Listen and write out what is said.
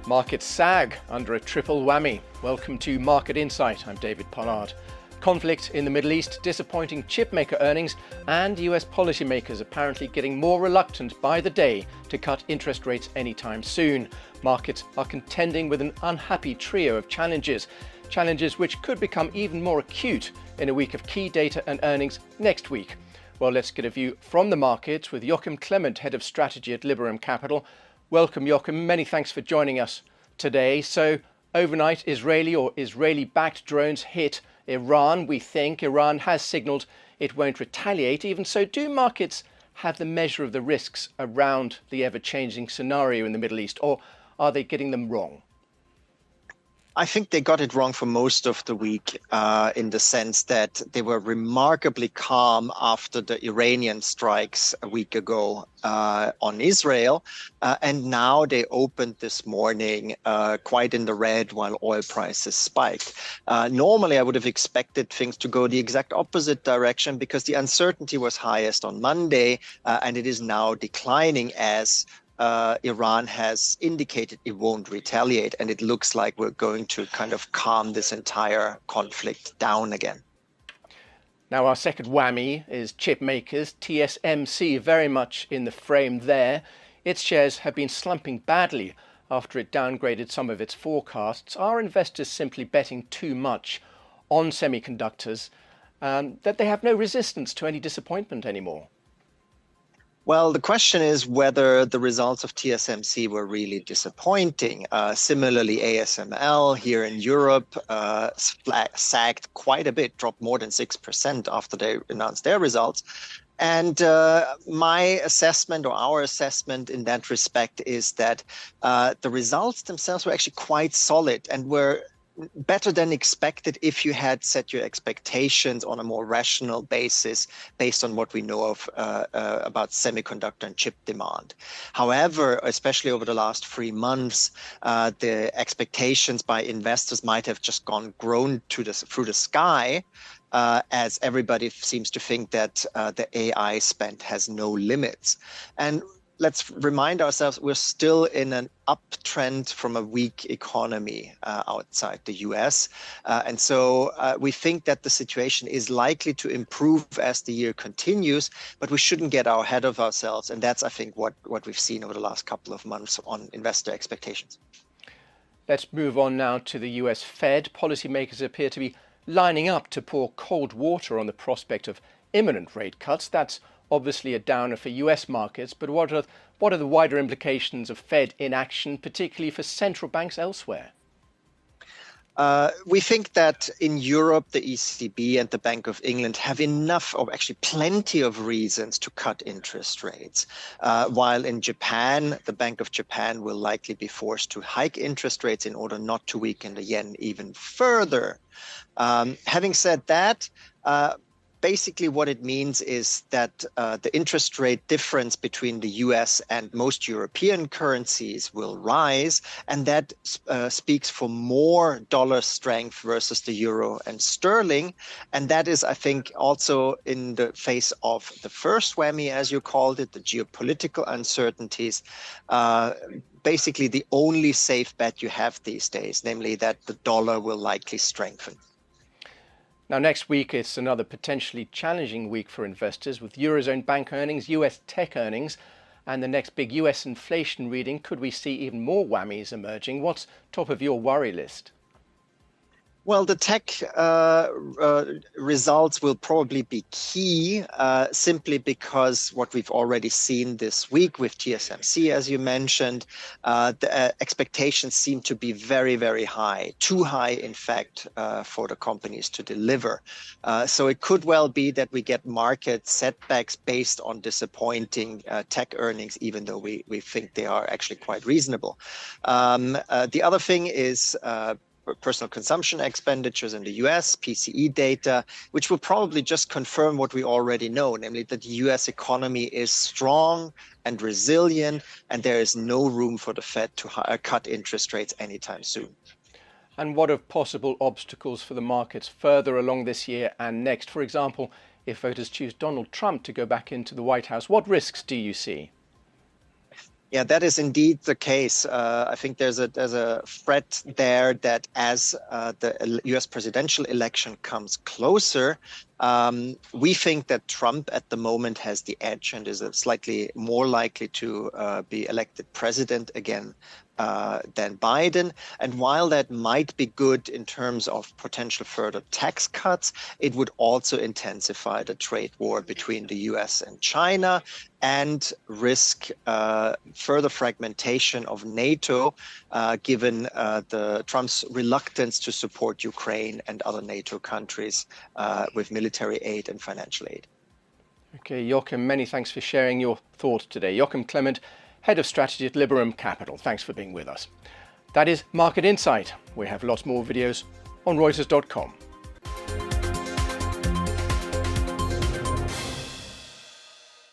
Markets sag under a triple whammy. Welcome to Market Insight. I'm David Pollard. Conflict in the Middle East, disappointing chipmaker earnings, and US policymakers apparently getting more reluctant by the day to cut interest rates anytime soon. Markets are contending with an unhappy trio of challenges which could become even more acute in a week of key data and earnings next week. Well, let's get a view from the markets with Joachim Klement, Head of Strategy at Liberum Capital. Welcome, Joachim. Many thanks for joining us today. So, overnight, Israeli-backed drones hit Iran. We think Iran has signalled it won't retaliate. Even so, do markets have the measure of the risks around the ever-changing scenario in the Middle East, or are they getting them wrong? I think they got it wrong for most of the week in the sense that they were remarkably calm after the Iranian strikes a week ago on Israel. And now they opened this morning quite in the red while oil prices spiked. Normally, I would have expected things to go the exact opposite direction because the uncertainty was highest on Monday and it is now declining as Iran has indicated it won't retaliate, and it looks like we're going to kind of calm this entire conflict down again. Now, our second whammy is chipmakers. TSMC very much in the frame there. Its shares have been slumping badly after it downgraded some of its forecasts. Are investors simply betting too much on semiconductors that they have no resistance to any disappointment anymore? Well, the question is whether the results of TSMC were really disappointing. Similarly, ASML here in Europe sagged quite a bit, dropped more than 6% after they announced their results. And my assessment, or our assessment in that respect, is that the results themselves were actually quite solid and were better than expected if you had set your expectations on a more rational basis based on what we know of about semiconductor and chip demand. However, especially over the last 3 months, the expectations by investors might have just grown through the sky, as everybody seems to think that the AI spend has no limits. And let's remind ourselves, we're still in an uptrend from a weak economy outside the US. And so we think that the situation is likely to improve as the year continues, but we shouldn't get ahead of ourselves. And that's, I think, what we've seen over the last couple of months on investor expectations. Let's move on now to the US Fed. Policymakers appear to be lining up to pour cold water on the prospect of imminent rate cuts. That's obviously a downer for US markets, but what are the wider implications of Fed inaction, particularly for central banks elsewhere? We think that in Europe, the ECB and the Bank of England have enough, or actually plenty of reasons to cut interest rates. While in Japan, the Bank of Japan will likely be forced to hike interest rates in order not to weaken the yen even further. Having said that, basically, what it means is that the interest rate difference between the US and most European currencies will rise, and that speaks for more dollar strength versus the euro and sterling. And that is, I think, also in the face of the first whammy, as you called it, the geopolitical uncertainties, basically the only safe bet you have these days, namely that the dollar will likely strengthen. Now, next week, it's another potentially challenging week for investors with Eurozone bank earnings, US tech earnings, and the next big US inflation reading. Could we see even more whammies emerging? What's top of your worry list? Well, the tech results will probably be key simply because what we've already seen this week with TSMC, as you mentioned, the expectations seem to be very, very high, too high, in fact, for the companies to deliver. So it could well be that we get market setbacks based on disappointing tech earnings, even though we think they are actually quite reasonable. The other thing is personal consumption expenditures in the US, PCE data, which will probably just confirm what we already know, namely that the US economy is strong and resilient, and there is no room for the Fed to cut interest rates anytime soon. And what of possible obstacles for the markets further along this year and next? For example, if voters choose Donald Trump to go back into the White House, what risks do you see? Yeah, that is indeed the case. I think there's a threat there that as the US presidential election comes closer, we think that Trump at the moment has the edge and is slightly more likely to be elected president again than Biden. And while that might be good in terms of potential further tax cuts, it would also intensify the trade war between the US and China and risk further fragmentation of NATO, given Trump's reluctance to support Ukraine and other NATO countries with military aid and financial aid. Okay, Joachim, many thanks for sharing your thoughts today. Joachim Klement, Head of Strategy at Liberum Capital. Thanks for being with us. That is Market Insight. We have lots more videos on Reuters.com.